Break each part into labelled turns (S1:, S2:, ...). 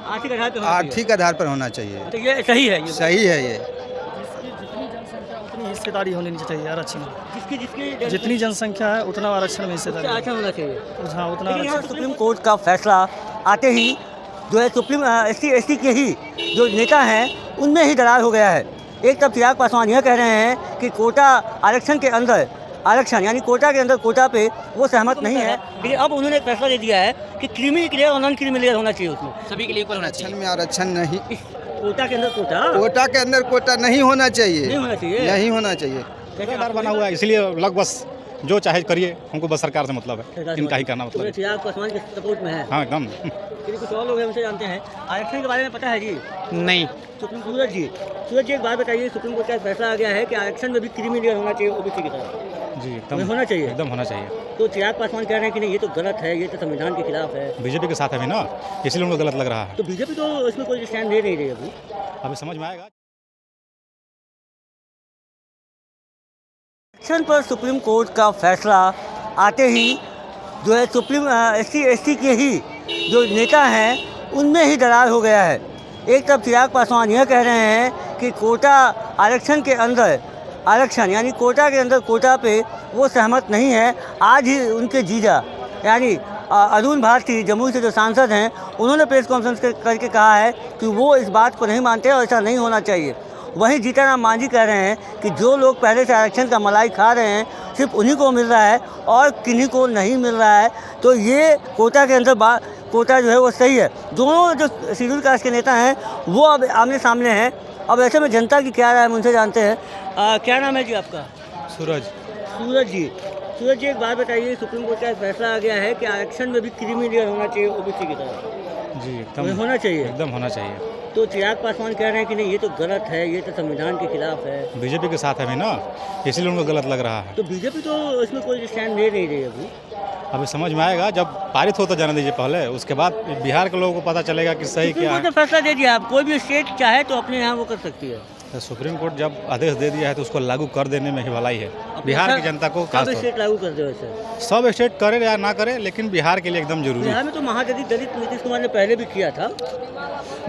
S1: आर्थिक आधार पे होना चाहिए।
S2: आर्थिक आधार पर होना चाहिए।
S1: तो ये सही है, ये
S2: सही है ये।
S3: जितनी जनसंख्या उतनी हिस्सेदारी होनी चाहिए आरक्षण में।
S1: जिसकी जिसकी
S3: जितनी जनसंख्या है उतना आरक्षण में हिस्सेदारी।
S1: आरक्षण होना चाहिए।
S3: हाँ उतना
S1: लेकिन यहाँ
S3: आरक्षण।
S1: सुप्रीम कोर्ट का फैसला आते ही जो है सुप्रीम एसटी के ही जो नेता हैं उनमें ही दरार हो गया है। एक तरफ चिराग पासवान यह कह रहे हैं कि कोटा आरक्षण के अंदर आरक्षण यानी कोटा के अंदर कोटा पे वो सहमत नहीं है, लेकिन अब उन्होंने एक फैसला दे दिया है कि क्रीमी क्लियर और नॉन क्रीमी क्लियर होना चाहिए, उसमें सभी के लिए इक्वल होना चाहिए।
S2: आरक्षण में आरक्षण नहीं,
S1: कोटा के अंदर कोटा
S2: कोटा के अंदर कोटा नहीं होना चाहिए।
S1: नहीं होना चाहिए।
S2: नहीं होना चाहिए।
S4: डर बना हुआ है, इसलिए लग बस जो चाहे करिए, हमको बस सरकार से मतलब है, इनका ही करना मतलब है।
S1: चिराग पासवान के सपोर्ट में है।
S4: हाँ एकदम।
S1: लेकिन कुछ और लोग हैं, उनसे जानते हैं आरक्षण के बारे में पता है जी?
S5: नहीं।
S1: सुप्रीम सूरज जी एक बात बताइए, सुप्रीम कोर्ट का फैसला आ गया है कि आरक्षण में भी क्रीमी लेयर होना चाहिए ओबीसी की तरह।
S4: जी एकदम
S1: होना चाहिए।
S4: एकदम होना चाहिए।
S1: तो चिराग पासवान कह रहे हैं कि नहीं ये तो गलत है, ये तो संविधान के खिलाफ है।
S4: बीजेपी के साथ है अभी ना, इसलिए उनको गलत लग रहा है।
S1: तो बीजेपी तो इसमें कोई स्टैंड ले नहीं रही अभी।
S4: अभी समझ में आएगा।
S1: आरक्षण पर सुप्रीम कोर्ट का फैसला आते ही जो है सुप्रीम एसटी के ही जो नेता हैं उनमें ही दरार हो गया है। एक तरफ चिराग पासवान यह कह रहे हैं कि कोटा आरक्षण के अंदर आरक्षण यानी कोटा के अंदर कोटा पे वो सहमत नहीं है। आज ही उनके जीजा यानी अरुण भारती जमुई से जो सांसद हैं उन्होंने प्रेस कॉन्फ्रेंस करके कहा है कि वो इस बात को नहीं मानते और ऐसा नहीं होना चाहिए। वहीं जीतन मांझी कह रहे हैं कि जो लोग पहले से आरक्षण का मलाई खा रहे हैं सिर्फ उन्हीं को मिल रहा है और किन्हीं को नहीं मिल रहा है। तो ये कोटा के अंदर कोटा जो है वो सही है। दोनों जो शेड्यूल कास्ट के नेता हैं वो अब आमने सामने हैं। अब ऐसे में जनता की क्या राय है उनसे जानते हैं। क्या नाम है जी आपका? सूरज जी एक बात बताइए, सुप्रीम कोर्ट का फैसला आ गया है कि आरक्षण में भी क्रीमी लेयर होना चाहिए ओबीसी की तरह।
S4: जी एकदम
S1: होना चाहिए।
S4: एकदम होना चाहिए।
S1: तो चिराग पासवान कह रहे हैं कि नहीं ये तो गलत है, ये तो संविधान के खिलाफ है।
S4: बीजेपी के साथ है अभी ना, इसलिए उनको गलत लग रहा है।
S1: तो बीजेपी तो इसमें कोई स्टैंड ले नहीं रही अभी।
S4: अभी समझ में आएगा, जब पारित हो तो जाने दीजिए पहले, उसके बाद बिहार के लोगों को पता चलेगा कि सही क्या है।
S1: तो फैसला दे दिया, आप कोई भी स्टेट चाहे तो अपने यहाँ वो कर सकती है।
S4: तो सुप्रीम कोर्ट जब आदेश दे दिया है तो उसको लागू कर देने में ही भलाई है बिहार की जनता को।
S1: सब स्टेट लागू कर दे वैसे।
S4: सब स्टेट करे या ना करे, लेकिन बिहार के लिए एकदम जरूरी है।
S1: बिहार में तो महादलित दलित नीतीश कुमार ने पहले भी किया था।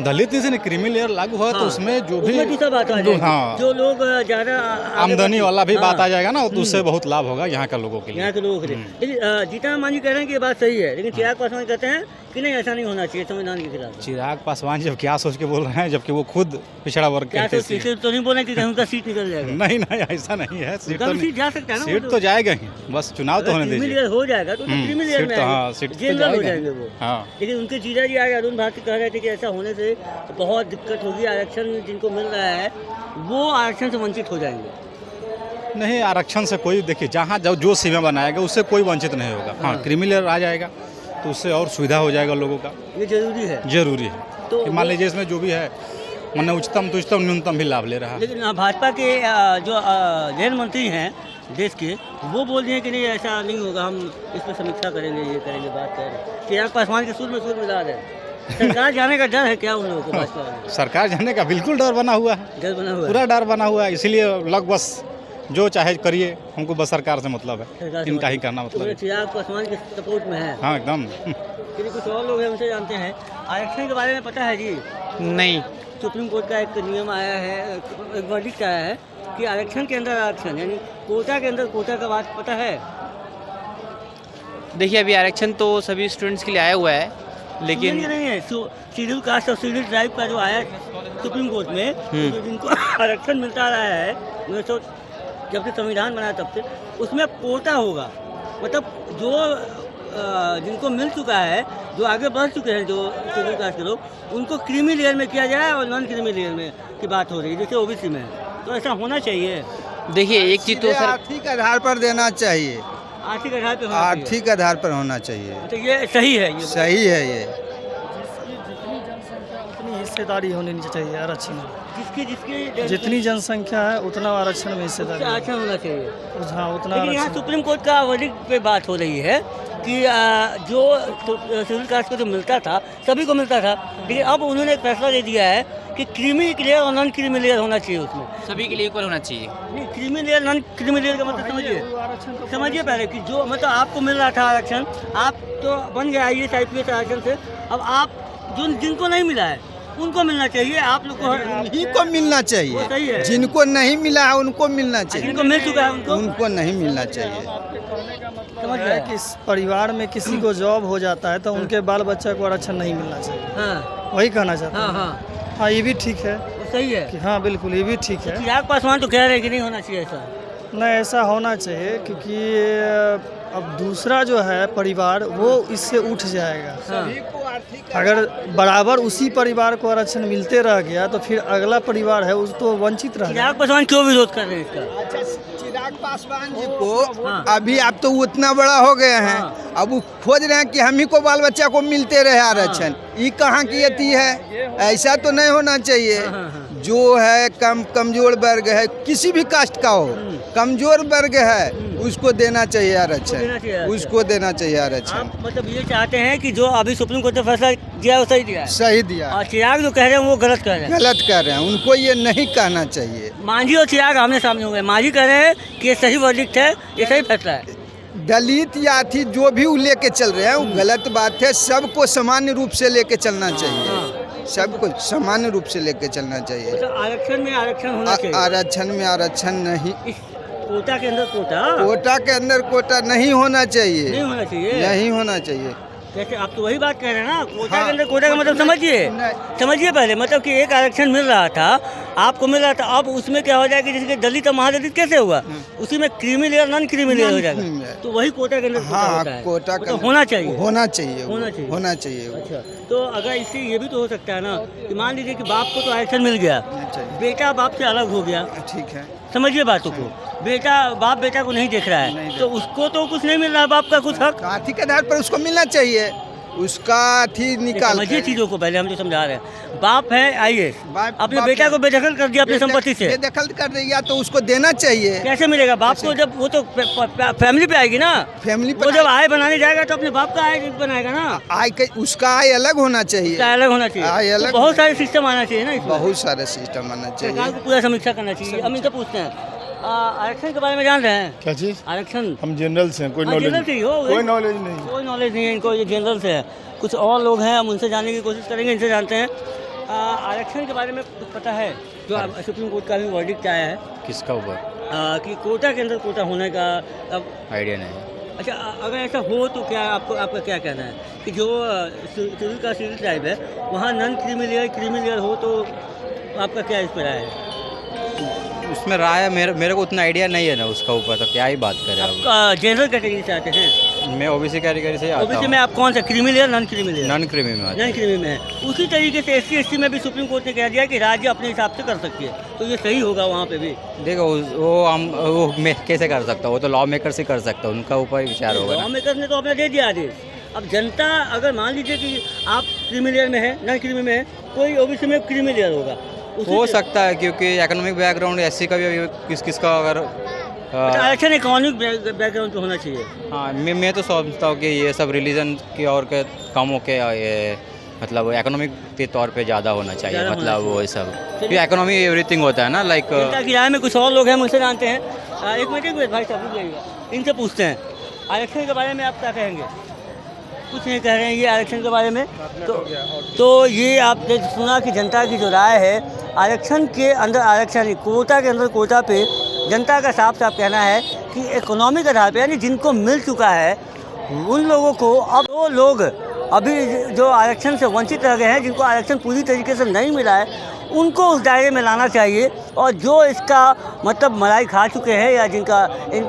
S4: दलित नीति ने क्रीमी लेयर लागू हुआ। हाँ, तो उसमें जो भी
S1: बात आ जाएगी। हाँ, जो लोग ज़्यादा
S4: आमदनी वाला भी बात आ जाएगा ना, तो उससे बहुत लाभ होगा यहाँ के लोगों के लिए।
S1: यहाँ के लोगों के लिए। लेकिन जीतन मांझी कह रहे हैं कि ये बात सही है, लेकिन चिराग पासवान कहते हैं कि नहीं ऐसा नहीं होना चाहिए, संविधान के खिलाफ।
S4: चिराग पासवान जब क्या सोच के बोल रहे हैं, जबकि वो खुद पिछड़ा वर्ग के
S1: तो नहीं बोलना चाहिए उनका सीट निकल जाएगा।
S4: नहीं ऐसा नहीं है, सीट
S1: जा सकता है ना,
S4: सीट तो जाएगा ही, बस चुनाव तो होने दीजिए।
S1: हो जाएगा तो क्रीमी लेयर में जनरल हो जाएंगे वो। लेकिन उनके जीजा जी आज अरुण भारती कह रहे थे कि ऐसा होने से बहुत दिक्कत होगी, आरक्षण जिनको मिल रहा है वो आरक्षण से वंचित हो जाएंगे।
S4: नहीं, आरक्षण से कोई, देखिए जहाँ जो सीमा बनाएगा उससे कोई वंचित नहीं होगा। हाँ, क्रीमी लेयर आ जाएगा तो उससे और सुविधा हो जाएगा लोगों का।
S1: ये जरूरी है।
S4: तो मान लीजिए इसमें जो भी है माने उच्चतम तो उच्चतम न्यूनतम भी लाभ ले रहा है।
S1: लेकिन भाजपा के जो रेल मंत्री हैं देश के, वो बोल रहे हैं कि नहीं ऐसा नहीं होगा, हम इस पर समीक्षा करेंगे, ये करेंगे, बात करें। चिराग पासवान के सुर में सुर मिला रहे हैं। सरकार जाने का डर है क्या उन लोगों को? भाजपा
S4: सरकार जाने का बिल्कुल डर बना हुआ है, पूरा डर बना हुआ है। इसीलिए लग बस जो चाहे करिए, हमको बस सरकार से मतलब है, इनका ही करना मतलब है।
S1: चिराग पासवान के सपोर्ट में है।
S4: हाँ एकदम।
S1: लेकिन कुछ और लोग हैं, उनसे जानते हैं आरक्षण के बारे में पता है जी?
S5: नहीं।
S1: सुप्रीम कोर्ट का एक नियम आया है, एक वर्डिक्ट आया है कि आरक्षण के अंदर आरक्षण यानी कोटा के अंदर कोटा का बात पता है?
S5: देखिए अभी आरक्षण तो सभी स्टूडेंट्स के लिए आया हुआ है, लेकिन
S1: नहीं है शेड्यूल कास्ट और शेड्यूल ट्राइब का जो आया सुप्रीम कोर्ट में, तो जिनको आरक्षण मिलता रहा है जब से संविधान बना तब से, उसमें कोटा होगा। मतलब जो जिनको मिल चुका है, जो आगे बढ़ चुके हैं, जो शेड्यूल कास्ट के लोग, उनको क्रीमी लेयर में किया जाए और नॉन क्रीमी लेयर में की बात हो रही है, जैसे ओबीसी में। तो ऐसा होना चाहिए।
S5: देखिए एक चीज़ तो
S2: आर्थिक आधार पर देना चाहिए।
S1: आर्थिक आधार पे
S2: आर्थिक आधार पर होना चाहिए।
S1: तो ये सही है। ये
S2: सही है ये।
S3: जितनी जनसंख्या उतनी हिस्सेदारी होनी चाहिए आरक्षण में।
S1: जिसकी
S3: जितनी जनसंख्या है उतना आरक्षण में हिस्सेदारी।
S1: आरक्षण होना चाहिए।
S3: हाँ उतना।
S1: लेकिन यहाँ सुप्रीम कोर्ट का वर्डिक्ट पे बात हो रही है कि जो शेड्यूल कास्ट को जो मिलता था सभी को मिलता था, लेकिन अब उन्होंने एक फैसला दे दिया है कि क्रीमी लेयर और नॉन क्रीमी लेयर होना चाहिए, उसमें
S5: सभी के लिए इक्वल होना चाहिए।
S1: नहीं, creamy layer non creamy layer का मतलब समझिए पहले कि जो मतलब आपको मिल रहा था आरक्षण, आप तो बन गए IAS IPS आरक्षण से, अब आप जिनको नहीं मिला है उनको मिलना चाहिए, आप लोग को
S2: उन्हीं को मिलना
S1: वो सही है।
S2: चाहिए, जिनको नहीं मिला है उनको मिलना चाहिए,
S1: जिनको मिल चुका है
S2: उनको नहीं मिलना चाहिए।
S1: समझ
S3: है
S1: गए?
S3: कि इस परिवार में किसी को जॉब हो जाता है तो उनके बाल बच्चा को आरक्षण नहीं मिलना चाहिए,
S1: हाँ
S3: वही कहना चाहता
S1: हाँ
S3: हूँ।
S1: हाँ,
S3: हाँ ये भी ठीक है
S1: वो सही है।
S3: कि हाँ बिल्कुल ये भी ठीक है।
S1: चिराग पासवान तो कह रहे हैं कि नहीं होना चाहिए ऐसा।
S3: नहीं ऐसा होना चाहिए क्योंकि अब दूसरा जो है परिवार वो इससे उठ जाएगा।
S1: हाँ।
S3: अगर बराबर उसी परिवार को आरक्षण मिलते रह गया तो फिर अगला परिवार है उस तो वंचित रह
S1: चिराग पासवान क्यों विरोध कर रहे हैं इसका?
S2: अच्छा, चिराग पासवान जी को
S1: हाँ।
S2: अभी आप तो उतना बड़ा हो गए हैं,
S1: हाँ।
S2: अब वो खोज रहे हैं कि हम ही को बाल बच्चा को मिलते रहे आरक्षण। ये कहाँ की अति है? ऐसा तो नहीं होना चाहिए।
S1: हाँ, हाँ।
S2: जो है कमजोर वर्ग है, किसी भी कास्ट का हो, कमजोर वर्ग है, उसको देना चाहिए
S1: देना
S2: आरक्षण,
S1: चाहिए आरक्षण।
S2: उसको देना चाहिए आरक्षण।
S1: आप मतलब ये चाहते हैं कि जो अभी सुप्रीम कोर्ट ने फैसला दिया है वो सही दिया है,
S2: सही दिया,
S1: और चिराग जो कह रहे हैं वो गलत कह रहे हैं।
S2: गलत कर रहे हैं, उनको ये नहीं कहना चाहिए।
S1: मांझी और चिराग आमने सामने हो गए। मांझी कह रहे हैं कि ये सही वर्डिक्ट है, ये सही फैसला है।
S2: दलित या थी जो भी वो लेके चल रहे हैं वो गलत बात है। सबको सामान्य रूप से लेके चलना चाहिए, सबको सामान्य रूप से लेके चलना चाहिए।
S1: मतलब आरक्षण में आरक्षण होना चाहिए।
S2: आरक्षण में आरक्षण नहीं,
S1: इस कोटा के अंदर कोटा
S2: कोटा के अंदर कोटा नहीं होना
S1: नहीं
S2: चाहिए,
S1: होना चाहिए।
S2: नहीं होना चाहिए।
S1: जैसे आप तो वही बात कह रहे हैं ना, कोटा
S2: हाँ।
S1: के अंदर कोटा का मतलब समझिए,
S2: नहीं।
S1: समझिए पहले। मतलब कि एक आरक्षण मिल रहा था, आपको मिल रहा था, अब उसमें क्या हो जाएगा, जैसे कि दलित और महादलित कैसे हुआ, उसी में creamy layer non creamy layer हो जाएगा।
S2: Non-creamy layer।
S1: तो वही कोटा के अंदर कोटा
S2: हाँ,
S1: होता है।
S2: कोटा
S1: वो
S2: का
S1: तो होना चाहिए।
S2: होना चाहिए,
S1: होना चाहिए।
S2: होना चाहिए।
S1: अच्छा, तो अगर इससे ये भी तो हो सकता है ना कि मान लीजिए कि बाप को तो आरक्षण मिल गया,
S2: चाहिए।
S1: बेटा बाप से अलग हो गया,
S2: ठीक है,
S1: समझिए बातों को। बेटा बाप बेटा को नहीं देख रहा है, तो उसको तो कुछ नहीं मिल रहा, बाप का कुछ हक।
S2: काथी के आधार पर उसको मिलना चाहिए, उसका थी निकाल
S1: समझिए चीजों को, पहले हम जो समझा रहे हैं। बाप है आईएएस,
S2: बाप-
S1: अपने
S2: बाप
S1: बेटा
S2: है।
S1: को बेदखल कर दिया अपनी संपत्ति से,
S2: बेदखल कर दिया तो उसको देना चाहिए।
S1: कैसे मिलेगा बाप को? जब वो तो फैमिली पे आएगी ना,
S2: फैमिली
S1: वो जब आय बनाने जाएगा तो अपने बाप का आय बनाएगा ना,
S2: आय के उसका आय अलग होना चाहिए,
S1: उसका अलग होना
S2: आय
S1: चाहिए।
S2: अलग
S1: तो बहुत सारे सिस्टम आना चाहिए ना इसमें।
S2: बहुत सारे सिस्टम आना
S1: सरकार
S2: चाहिए।
S1: को पूरा समीक्षा करना चाहिए। हम इनसे पूछते हैं, आरक्षण के बारे में जान रहे हैं?
S6: क्या चीज़?
S1: आरक्षण
S6: हम जनरल से हैं, कोई
S1: हाँ,
S6: नॉलेज
S1: जनरल से ही हो,
S6: कोई नॉलेज नहीं।
S1: कोई नॉलेज नहीं है इनको, ये जनरल से है। कुछ और लोग हैं, हम उनसे जानने की कोशिश करेंगे, इनसे जानते हैं। आरक्षण के बारे में कुछ पता है? जो सुप्रीम कोर्ट का भी वर्डिक्ट आया है
S5: किसका ऊपर
S1: कि कोटा के अंदर कोटा होने का अब
S5: आइडिया नहीं।
S1: अच्छा, अगर ऐसा हो तो क्या आपका क्या कहना है कि जो शेड्यूल का शेड्यूल ट्राइब है वहाँ नॉन क्रीमी लेयर हो तो आपका क्या इस पर राय है?
S5: उसमें राय मेरे को उतना आइडिया नहीं है ना उसका ऊपर, तो क्या ही बात करें अब।
S1: आप जनरल कैटेगरी से आते हैं?
S5: मैं ओबीसी कैटेगरी से आता
S1: ओबीसी में
S5: हूँ,
S1: आप कौन सा, creamy layer non creamy layer?
S5: Non creamy में आता
S1: नॉन क्रीमी में है। उसी तरीके से एससी एसटी में भी सुप्रीम कोर्ट ने कह दिया कि राज्य अपने हिसाब से कर सकती है, तो ये सही होगा वहाँ पे भी?
S5: हूँ। देखो वो मैं कैसे कर सकता हूँ, वो तो लॉ मेकर से कर सकता हूँ, उनका ऊपर ही विचार होगा
S1: लॉ
S5: ना।
S1: मेकर ने तो अपना दे दिया आदेश। अब जनता अगर मान लीजिए कि आप क्रीमी लेयर में है, नॉन क्रीमी में है, कोई ओबीसी में क्रीमी लेयर होगा,
S5: हो सकता है क्योंकि इकोनॉमिक बैकग्राउंड एससी का भी अभी किसका अगर
S1: आरक्षण इकोनॉमिक बैकग्राउंड पे होना चाहिए।
S5: हाँ मैं तो समझता हूँ कि ये सब रिलीजन की और के कम हो के ये मतलब इकोनॉमिक के तौर पे ज़्यादा होना चाहिए,
S1: ज़्यादा होना
S5: मतलब वो
S1: चाहिए।
S5: सब ये इकोनॉमी एवरीथिंग होता है ना, लाइक
S1: जनता की राय में कुछ और लोग हैं, मुझसे जानते हैं। एक मिनट भाई साहब रुक जाइएगा, इनसे पूछते हैं आरक्षण के बारे में आप क्या कहेंगे? कुछ नहीं कह रहे हैं ये आरक्षण के बारे में। तो ये आपने सुना कि जनता की जो राय है आरक्षण के अंदर, आरक्षण कोटा के अंदर कोटा पे जनता का साफ साफ कहना है कि इकोनॉमिक आधार पे, यानी जिनको मिल चुका है उन लोगों को, अब वो लोग अभी जो आरक्षण से वंचित रह गए हैं, जिनको आरक्षण पूरी तरीके से नहीं मिला है, उनको उस दायरे में लाना चाहिए। और जो इसका मतलब मलाई खा चुके हैं या जिनका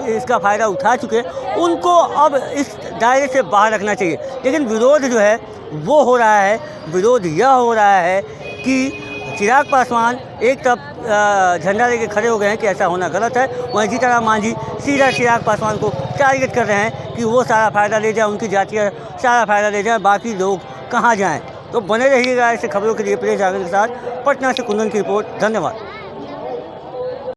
S1: इसका फ़ायदा उठा चुके हैं, उनको अब इस दायरे से बाहर रखना चाहिए। लेकिन विरोध जो है वो हो रहा है, विरोध यह हो रहा है कि चिराग पासवान एक तरफ झंडा लेके खड़े हो गए हैं कि ऐसा होना गलत है, वहीं जीतन मांझी सीधा चिराग पासवान को टारगेट कर रहे हैं कि वो सारा फ़ायदा ले जाए, उनकी जातीय सारा फ़ायदा ले जाए, बाकी लोग कहाँ जाएं। तो बने रहिएगा ऐसे खबरों के लिए। प्रिय जागरण के साथ पटना से कुंदन की रिपोर्ट। धन्यवाद।